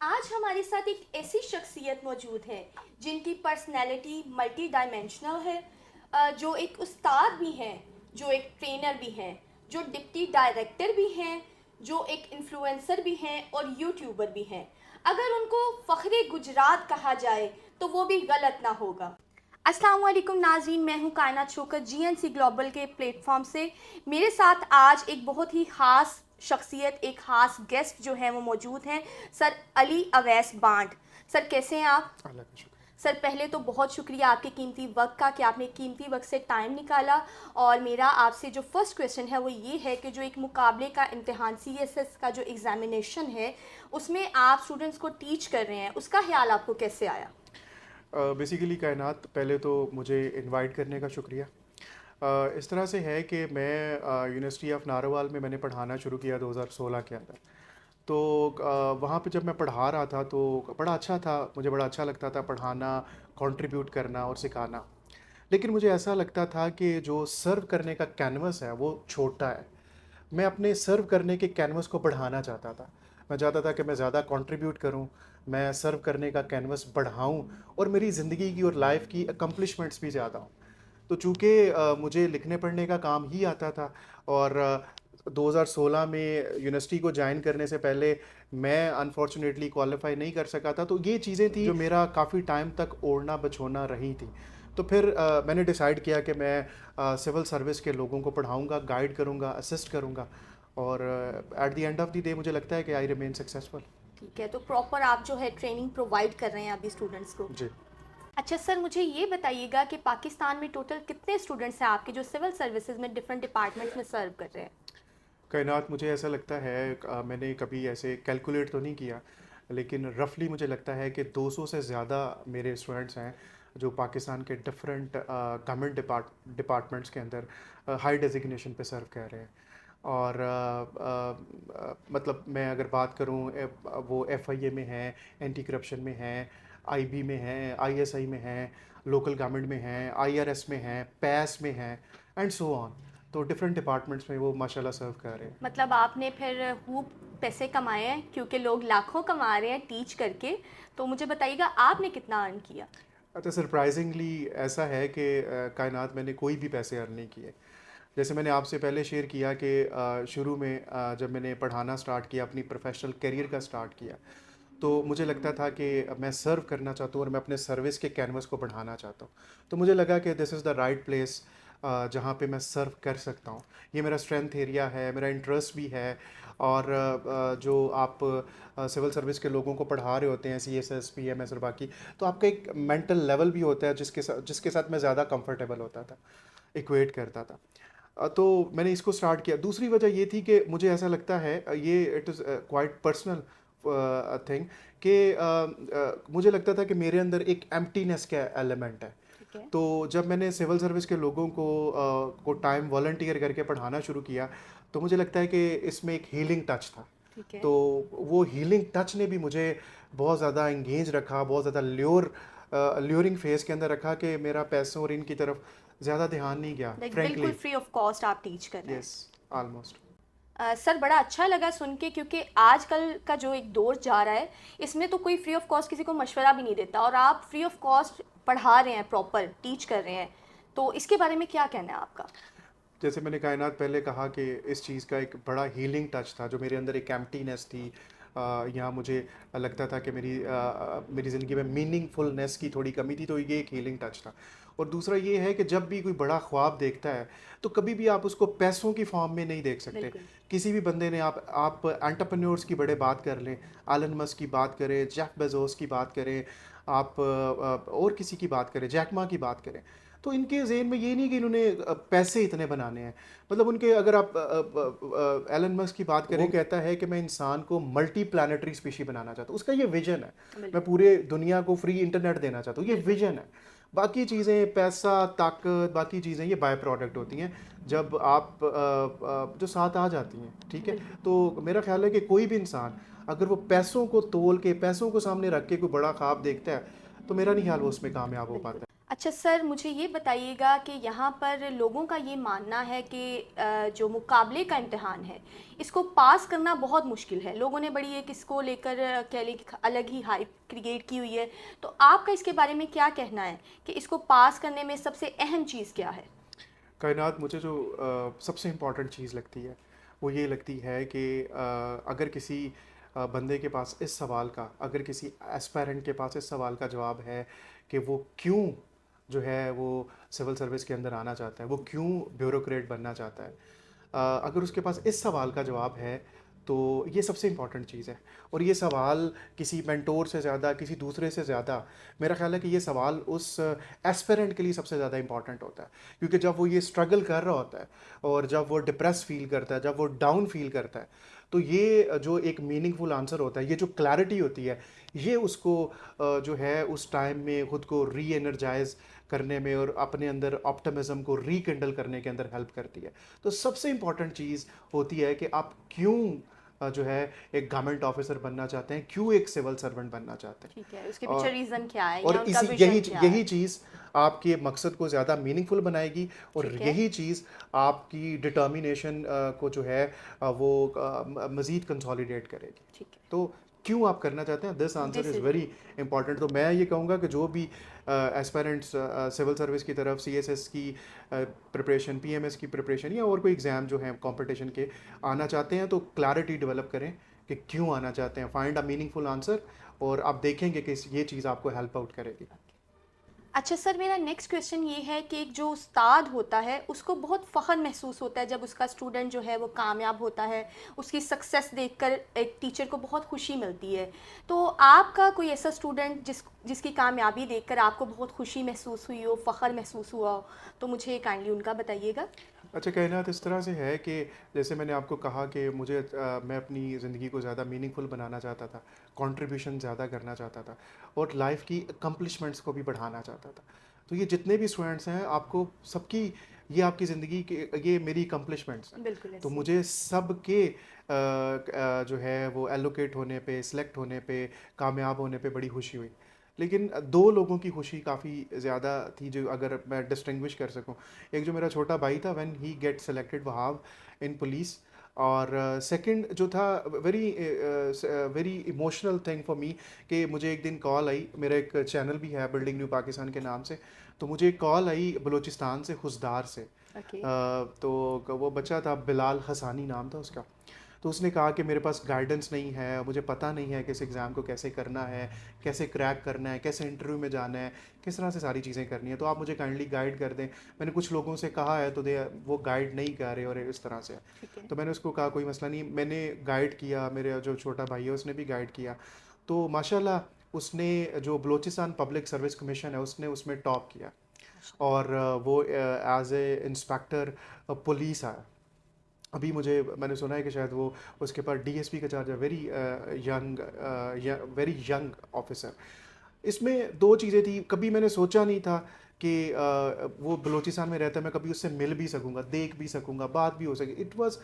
आज हमारे साथ एक ऐसी शख्सियत मौजूद है जिनकी पर्सनैलिटी मल्टी डायमेंशनल है, जो एक उस्ताद भी हैं, जो एक ट्रेनर भी हैं, जो डिप्टी डायरेक्टर भी हैं, जो एक इन्फ्लुएंसर भी हैं और यूट्यूबर भी हैं। अगर उनको फ़ख्रे गुजरात कहा जाए तो वो भी गलत ना होगा। अस्सलाम वालेकुम नाज़रीन, मैं हूँ कायनात शौकत जीएनसी ग्लोबल के प्लेटफॉर्म से। मेरे साथ आज एक बहुत ही ख़ास शख्सियत, एक ख़ास गेस्ट जो है वो मौजूद हैं, sir Ali Awais bond. Sir कैसे हैं आप? अल्लाह का शुक्र। सर पहले तो बहुत शुक्रिया आपके कीमती वक्त का कि आपने कीमती वक्त से टाइम निकाला। और मेरा आपसे जो फर्स्ट क्वेश्चन है वो ये है कि जो एक मुकाबले का इम्तिहान सीएसएस का जो एग्ज़ामिनेशन है उसमें आप स्टूडेंट्स को टीच कर रहे हैं, उसका ख्याल आपको कैसे आया? बेसिकली कायनात, पहले तो मुझे इनवाइट करने का शुक्रिया। इस तरह से है कि मैं यूनिवर्सिटी ऑफ नारोवाल में मैंने पढ़ाना शुरू किया 2016 के अंदर। तो वहाँ पे जब मैं पढ़ा रहा था तो बड़ा अच्छा था, मुझे बड़ा अच्छा लगता था पढ़ाना, कंट्रीब्यूट करना और सिखाना। लेकिन मुझे ऐसा लगता था कि जो सर्व करने का कैनवस है वो छोटा है। मैं अपने सर्व करने के कैनवस को बढ़ाना चाहता था। मैं चाहता था कि मैं ज़्यादा कंट्रीब्यूट करूं, मैं सर्व करने का कैनवस बढ़ाऊं और मेरी ज़िंदगी की और लाइफ की अकम्पलिशमेंट्स भी ज़्यादा हों। तो चूँकि मुझे लिखने पढ़ने का काम ही आता था और 2016 में यूनिवर्सिटी को ज्वाइन करने से पहले मैं अनफॉर्चुनेटली क्वालिफाई नहीं कर सका था। तो ये चीज़ें थी जो मेरा काफ़ी टाइम तक ओढ़ना बछोना रही थी। तो फिर मैंने डिसाइड किया कि मैं सिविल सर्विस के लोगों को पढ़ाऊँगा, गाइड करूँगा, असिस्ट करूँगा और at the end of the day मुझे लगता है कि आई रिमेन सक्सेसफुल। ठीक है, तो प्रॉपर आप जो है ट्रेनिंग प्रोवाइड कर रहे हैं अभी स्टूडेंट्स को। जी। अच्छा सर, मुझे ये बताइएगा कि पाकिस्तान में टोटल कितने स्टूडेंट्स हैं आपके जो सिविल सर्विसेज में डिफरेंट डिपार्टमेंट्स में सर्व कर रहे हैं? कायनात, मुझे ऐसा लगता है मैंने कभी ऐसे कैलकुलेट तो नहीं किया, लेकिन रफली मुझे लगता है कि 200 से ज़्यादा मेरे स्टूडेंट्स हैं जो पाकिस्तान के डिफरेंट गवर्नमेंट डिपार्टमेंट्स के अंदर हाई डेजिग्नेशन पे सर्व कर रहे हैं। और मतलब मैं अगर बात करूं, वो एफआईए में हैं, एंटी करप्शन में हैं, आईबी में हैं, आईएसआई में हैं, लोकल गवर्नमेंट में हैं, आईआरएस में हैं, पैस में हैं एंड सो ऑन। तो डिफरेंट डिपार्टमेंट्स में वो माशाल्लाह सर्व कर रहे हैं। मतलब आपने फिर खूब पैसे कमाए हैं, क्योंकि लोग लाखों कमा रहे हैं टीच करके। तो मुझे बताइएगा आपने कितना अर्न किया? अच्छा, सरप्राइजिंगली ऐसा है कि कायनात, मैंने कोई भी पैसे अर्न नहीं किए। जैसे मैंने आपसे पहले शेयर किया कि शुरू में जब मैंने पढ़ाना स्टार्ट किया, अपनी प्रोफेशनल करियर का स्टार्ट किया, तो मुझे लगता था कि मैं सर्व करना चाहता हूँ और मैं अपने सर्विस के कैनवस को बढ़ाना चाहता हूँ। तो मुझे लगा कि this is the right place जहाँ पे मैं सर्व कर सकता हूँ। ये मेरा स्ट्रेंथ एरिया है, मेरा इंटरेस्ट भी है। और जो आप सिविल सर्विस के लोगों को पढ़ा रहे होते हैं, सीएसएस, पीएमएस और बाकी, तो आपका एक मेंटल लेवल भी होता है जिसके साथ मैं ज़्यादा कंफर्टेबल होता था, इक्वेट करता था। तो मैंने इसको स्टार्ट किया। दूसरी वजह ये थी कि मुझे ऐसा लगता है, ये it is quite personal thing, कि मुझे लगता था कि मेरे अंदर एक एम्प्टीनेस का एलिमेंट है। ठीक है। तो जब मैंने सिविल सर्विस के लोगों को टाइम वॉलंटियर करके पढ़ाना शुरू किया, तो मुझे लगता है कि इसमें एक हीलिंग टच था। ठीक है। तो वो हीलिंग टच ने भी मुझे बहुत ज़्यादा इंगेज रखा, बहुत ज़्यादा ल्योरिंग फेस के अंदर रखा कि मेरा पैसों और इनकी तरफ ज़्यादा ध्यान नहीं गया, लाइक बिल्कुल फ्रेंकली। फ्री ऑफ कॉस्ट आप टीच कर रहे हैं। Yes, almost. सर बड़ा अच्छा लगा सुन के, क्योंकि आजकल का जो एक दौर जा रहा है इसमें तो कोई फ्री ऑफ कॉस्ट किसी को मशवरा भी नहीं देता, और आप फ्री ऑफ कॉस्ट पढ़ा रहे हैं, प्रॉपर टीच कर रहे हैं। तो इसके बारे में क्या कहना है आपका? जैसे मैंने कायनात पहले कहा कि इस चीज़ का एक बड़ा हीलिंग टच था, जो मेरे अंदर एक एम्प्टीनेस थी। यहाँ मुझे लगता था कि मेरी ज़िंदगी में मीनिंगफुलनेस की थोड़ी कमी थी, तो ये एक हीलिंग टच था। और दूसरा ये है कि जब भी कोई बड़ा ख्वाब देखता है तो कभी भी आप उसको पैसों की फॉर्म में नहीं देख सकते। बिल्कुल। किसी भी बंदे ने, आप एंटरप्रेन्योर्स की बड़े बात कर लें, एलन मस्क की बात करें, जेफ बेजोस की बात करें, आप और किसी की बात करें, जैक मा की बात करें, तो इनके ज़हन में ये नहीं कि इन्होंने पैसे इतने बनाने हैं। मतलब उनके, अगर आप एलन मस्क की बात करें, वो कहता है कि मैं इंसान को मल्टी प्लानिटरी स्पीशी बनाना चाहता हूँ। उसका ये विजन है। मैं बिल्कुल। पूरे दुनिया को फ्री इंटरनेट देना चाहता हूँ, ये बिल्कुल। विजन है। बाकी चीज़ें, पैसा, ताकत, बाकी चीज़ें ये बाय प्रोडक्ट होती हैं जब आप जो साथ आ जाती हैं, ठीक है। बिल्कुल। तो मेरा ख्याल है कि कोई भी इंसान अगर वो पैसों को तोल के, पैसों को सामने रख के कोई बड़ा ख्वाब देखता है, तो मेरा नहीं ख्याल वो उसमें कामयाब हो बिल्कुल। पाता है। अच्छा सर, मुझे ये बताइएगा कि यहाँ पर लोगों का ये मानना है कि जो मुकाबले का इम्तिहान है, इसको पास करना बहुत मुश्किल है। लोगों ने बड़ी एक इसको लेकर कह लें कि अलग ही हाइप क्रिएट की हुई है। तो आपका इसके बारे में क्या कहना है कि इसको पास करने में सबसे अहम चीज़ क्या है? कायनात मुझे जो सबसे इम्पॉर्टेंट चीज़ लगती है वो ये लगती है कि अगर किसी बंदे के पास इस सवाल का, अगर किसी एस्पायरेंट के पास इस सवाल का जवाब है कि वो क्यों जो है वो सिविल सर्विस के अंदर आना चाहता है, वो क्यों ब्यूरोक्रेट बनना चाहता है, अगर उसके पास इस सवाल का जवाब है तो ये सबसे इम्पॉर्टेंट चीज़ है। और ये सवाल किसी मेंटोर से ज़्यादा, किसी दूसरे से ज़्यादा, मेरा ख्याल है कि ये सवाल उस एस्पिरेंट के लिए सबसे ज़्यादा इम्पॉर्टेंट होता है। क्योंकि जब वो ये स्ट्रगल कर रहा होता है और जब वो डिप्रेस फील करता है, जब वो डाउन फील करता है, तो ये जो एक मीनिंगफुल आंसर होता है, ये जो क्लैरिटी होती है, ये उसको जो है उस टाइम में खुद को री एनर्जाइज करने में और अपने अंदर ऑप्टिमिज्म को रीकिंडल करने के अंदर हेल्प करती है। तो सबसे इम्पॉर्टेंट चीज़ होती है कि आप क्यों जो है एक गवर्नमेंट ऑफिसर बनना चाहते हैं, क्यों एक सिविल सर्वेंट बनना चाहते हैं। ठीक है, उसके पीछे और रीज़न क्या है और या उनका इसी विज़न यही क्या यही है? चीज़ आपके मकसद को ज़्यादा मीनिंगफुल बनाएगी और ठीक है, यही चीज़ आपकी डिटर्मिनेशन को जो है वो मज़ीद कंसोलिडेट करेगी। ठीक है। तो क्यों आप करना चाहते हैं, this answer this is is very important. तो मैं ये कहूँगा कि जो भी एस्पायरेंट्स सिविल सर्विस की तरफ सीएसएस की प्रिपरेशन, पीएमएस की प्रिपरेशन या और कोई एग्ज़ाम जो है कंपटीशन के आना चाहते हैं, तो क्लैरिटी डेवलप करें कि क्यों आना चाहते हैं, फाइंड अ मीनिंगफुल आंसर, और आप देखेंगे कि ये चीज़ आपको हेल्प आउट करेगी। अच्छा सर, मेरा नेक्स्ट क्वेश्चन ये है कि एक जो उस्ताद होता है उसको बहुत फ़ख्र महसूस होता है जब उसका स्टूडेंट जो है वो कामयाब होता है, उसकी सक्सेस देखकर एक टीचर को बहुत खुशी मिलती है। तो आपका कोई ऐसा स्टूडेंट जिसकी कामयाबी देखकर आपको बहुत खुशी महसूस हुई हो, फ़ख्र महसूस हुआ हो, तो मुझे काइंडली उनका बताइएगा। अच्छा, कायनात इस तरह से है कि जैसे मैंने आपको कहा कि मुझे मैं अपनी ज़िंदगी को ज़्यादा मीनिंगफुल बनाना चाहता था, कंट्रीब्यूशन ज़्यादा करना चाहता था और लाइफ की अकम्पलिशमेंट्स को भी बढ़ाना चाहता था। तो ये जितने भी स्टूडेंट्स हैं, आपको सबकी, ये आपकी ज़िंदगी के, ये मेरी अकम्पलिशमेंट्स हैं। बिल्कुल तो ऐसे। मुझे सबके जो है वो एलोकेट होने पे, सिलेक्ट होने पे, कामयाब होने पे बड़ी खुशी हुई। लेकिन दो लोगों की खुशी काफ़ी ज़्यादा थी, जो अगर मैं डिस्टिंग्विश कर सकूं। एक जो मेरा छोटा भाई था, when he get selected Wahab in police, और सेकंड जो था, very very emotional thing for me, कि मुझे एक दिन कॉल आई, मेरा एक चैनल भी है बिल्डिंग न्यू पाकिस्तान के नाम से, तो मुझे एक कॉल आई बलूचिस्तान से, खुसदार से। ओके। तो वो बच्चा था, बिलाल हसानी नाम था उसका। तो उसने कहा कि मेरे पास गाइडेंस नहीं है, मुझे पता नहीं है कि इस एग्ज़ाम को कैसे करना है, कैसे क्रैक करना है, कैसे इंटरव्यू में जाना है, किस तरह से सारी चीज़ें करनी है, तो आप मुझे काइंडली गाइड कर दें। मैंने कुछ लोगों से कहा है, तो वो गाइड नहीं कर रहे और इस तरह से। ठीक है। तो मैंने उसको कहा कोई मसला नहीं, मैंने गाइड किया, मेरे जो छोटा भाई है उसने भी गाइड किया। तो माशाल्लाह उसने, जो बलूचिस्तान पब्लिक सर्विस कमीशन है, उसने उसमें टॉप किया, माशाल्लाह। और वो एज ए इंस्पेक्टर पुलिस आया। अभी मुझे, मैंने सुना है कि शायद वो, उसके पास डीएसपी का चार्ज है, very young, very young officer. इसमें दो चीज़ें थी, कभी मैंने सोचा नहीं था कि वो बलूचिस्तान में रहता है, मैं कभी उससे मिल भी सकूंगा, देख भी सकूंगा, बात भी हो सके। It was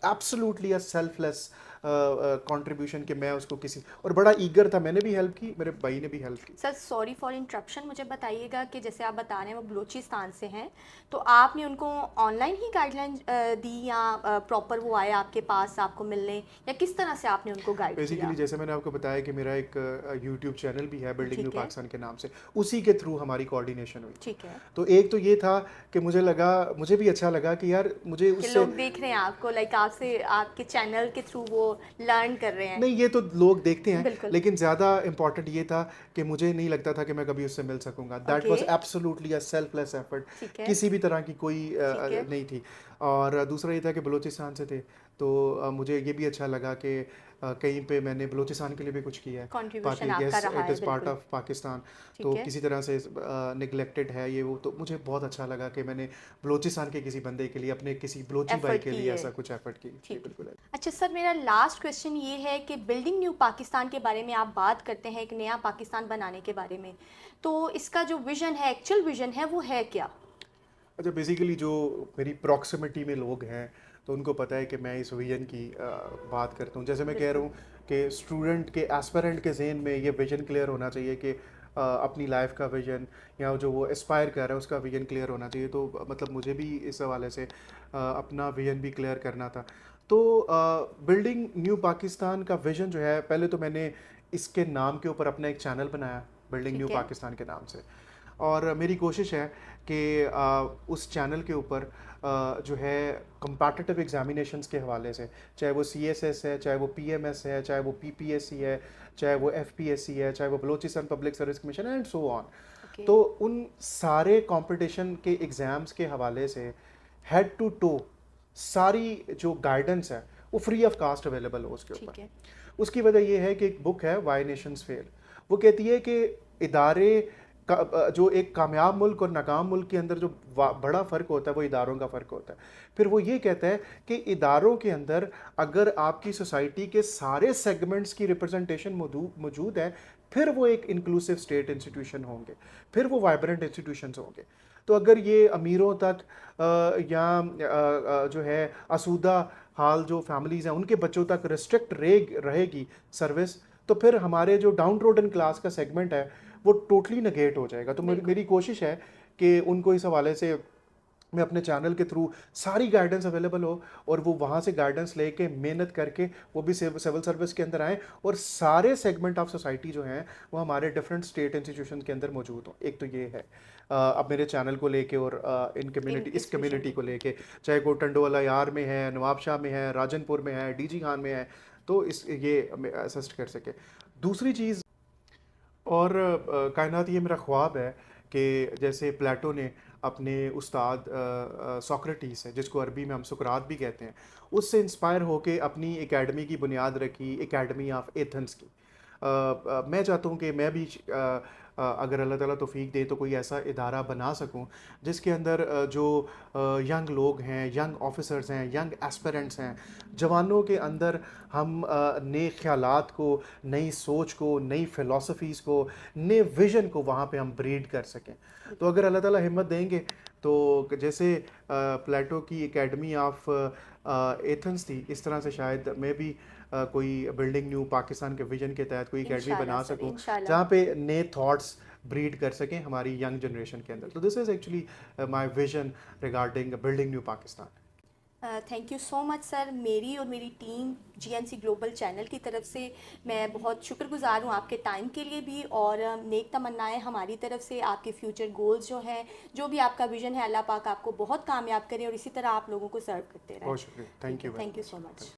absolutely a selfless contribution कि मैं उसको किसी, और बड़ा ईगर था, मैंने भी हेल्प की, मेरे भाई ने भी हेल्प की। सर सॉरी फॉर इंटरप्शन, मुझे बताइएगा कि जैसे आप बता रहे हैं वो बलूचिस्तान से हैं, तो आपने उनको ऑनलाइन ही गाइडलाइन दी या प्रॉपर वो आए आपके पास आपको मिलने, या किस तरह से आपने उनको गाइड बेसिकली किया? जैसे मैंने आपको बताया कि मेरा एक यूट्यूब चैनल भी है बिल्डिंग न्यू ठीक है। पाकिस्तान के नाम से, उसी के थ्रू हमारी कोऑर्डिनेशन हुई। ठीक है। तो एक तो ये था कि मुझे लगा, मुझे भी अच्छा लगा कि यार मुझे कि उससे, लोग देख रहे हैं आपको, लाइक आपसे आपके चैनल के थ्रू वो लर्न कर रहे हैं। नहीं ये तो लोग देखते हैं, बिल्कुल। लेकिन ज़्यादा इम्पॉर्टेंट ये था कि मुझे नहीं लगता था कि मैं कभी उससे मिल सकूंगा। That okay. Was absolutely a selfless effort, ठीक है। किसी भी तरह की कोई ठीक है। नहीं थी। और दूसरा ये था कि बलूचिस्तान से थे, तो मुझे ये भी अच्छा लगा कि कहीं पे मैंने बलूचिस्तान के लिए भी कुछ किया है। कंट्रीब्यूशन बाकी आपका यस, रहा इट है, इज़ पार्ट बिल्कुल। ऑफ पाकिस्तान, तो ठीक है। किसी तरह से निगलेक्टेड है ये वो, तो मुझे बहुत अच्छा लगा कि मैंने बलूचिस्तान के किसी बंदे के लिए, अपने किसी बलूची भाई एफर्ट के की लिए है। ऐसा कुछ एफर्ट की। जी ठीक है। बिल्कुल है। अच्छा सर, मेरा लास्ट क्वेश्चन ये है कि बिल्डिंग न्यू पाकिस्तान के बारे में आप बात करते हैं, एक नया पाकिस्तान बनाने के बारे में, तो इसका जो विज़न है, एक्चुअल विज़न है, वो है क्या? अच्छा, बेसिकली जो मेरी प्रॉक्सिमिटी में लोग हैं, तो उनको पता है कि मैं इस विजन की बात करता हूँ। जैसे मैं कह रहा बिल्कुल। हूँ कि स्टूडेंट के, एस्पिरेंट के जहन में ये विजन क्लियर होना चाहिए कि अपनी लाइफ का विजन या जो वो एस्पायर कर रहा है उसका विजन क्लियर होना चाहिए। तो मतलब मुझे भी इस हवाले से अपना विजन भी क्लियर करना था। तो बिल्डिंग न्यू पाकिस्तान का विजन जो है, पहले तो मैंने इसके नाम के ऊपर अपना एक चैनल बनाया, बिल्डिंग न्यू ठीक है। पाकिस्तान के नाम से। और मेरी कोशिश है कि उस चैनल के ऊपर जो है कंपैटिटिव एग्जामिनेशंस के हवाले से, चाहे वो CSS है, चाहे वो PMS है, चाहे वो PPSC है, चाहे वो FPSC है, चाहे वो Balochistan public service commission and so on, okay. तो उन सारे कंपटीशन के एग्ज़ाम्स के हवाले से हेड टू टो सारी जो गाइडेंस है वो फ्री ऑफ कास्ट अवेलेबल हो उसके ठीक ऊपर। है। उसकी वजह ये है कि एक बुक है वाई नेशंस फेल, वो कहती है कि इदारे जो एक कामयाब मुल्क और नाकाम मुल्क के अंदर जो बड़ा फ़र्क होता है वो इदारों का फ़र्क होता है। फिर वो ये कहता है कि इदारों के अंदर अगर आपकी सोसाइटी के सारे सेगमेंट्स की रिप्रेजेंटेशन मौजूद है, फिर वो एक इंक्लूसिव स्टेट इंस्टीट्यूशन होंगे, फिर वो वाइब्रेंट इंस्टीट्यूशंस होंगे। तो अगर ये अमीरों तक या जो है आसूदा हाल जो फैमिलीज़ हैं उनके बच्चों तक रिस्ट्रिक्ट रहेगी सर्विस, तो फिर हमारे जो डाउन रोडन क्लास का सेगमेंट है वो टोटली नेगेट हो जाएगा। तो बिल्कुल। मेरी कोशिश है कि उनको इस हवाले से मैं अपने चैनल के थ्रू सारी गाइडेंस अवेलेबल हो और वो वहाँ से गाइडेंस लेके मेहनत करके वो भी सिविल सर्विस के अंदर आएँ और सारे सेगमेंट ऑफ सोसाइटी जो हैं वो हमारे डिफरेंट स्टेट इंस्टीट्यूशन के अंदर मौजूद हों। एक तो ये है अब मेरे चैनल को लेके और इस कम्युनिटी को लेके, चाहे वो टंडोवाला यार में है, नवाबशाह में है, राजनपुर में है, DG खान में है, तो इस ये असिस्ट कर सके। दूसरी चीज़ और कायनात, ये मेरा ख्वाब है कि जैसे प्लेटो ने अपने उस्ताद सोक्रेटिस है जिसको अरबी में हम सुकरात भी कहते हैं, उससे इंस्पायर होके अपनी एकेडमी की बुनियाद रखी, एकेडमी ऑफ एथेंस की। मैं चाहता हूँ कि मैं भी अगर अल्लाह ताला तौफीक दे तो कोई ऐसा इदारा बना सकूँ जिसके अंदर जो यंग लोग हैं, यंग ऑफिसर्स हैं, यंग एस्पिरेंट्स हैं, जवानों के अंदर हम नए ख्यालात को, नई सोच को, नई फ़िलासफ़ीज़ को, नए विज़न को वहाँ पे हम ब्रीड कर सकें। तो अगर अल्लाह ताला हिम्मत देंगे तो जैसे प्लेटो की एकेडमी ऑफ एथेंस थी, इस तरह से शायद मैं भी कोई बिल्डिंग न्यू पाकिस्तान के विजन के तहत कोई एकेडमी इंशाल्लाह बना सर, सकूं इंशाल्लाह। जहाँ पे नए थॉट्स ब्रीड कर सकें हमारी यंग जनरेशन के अंदर। तो this is actually my vision regarding building new Pakistan. Thank you so much sir. मेरी और मेरी टीम GNC ग्लोबल चैनल की तरफ से मैं बहुत शुक्रगुजार हूँ आपके टाइम के लिए भी, और नेक तमन्नाएं हमारी तरफ से। आपके फ्यूचर गोल्स जो हैं, जो भी आपका विजन है, अल्लाह पाक आपको बहुत कामयाब करे और इसी तरह आप लोगों को सर्व करते रहें। बहुत शुक्रिया, thank you very thank you much. So much.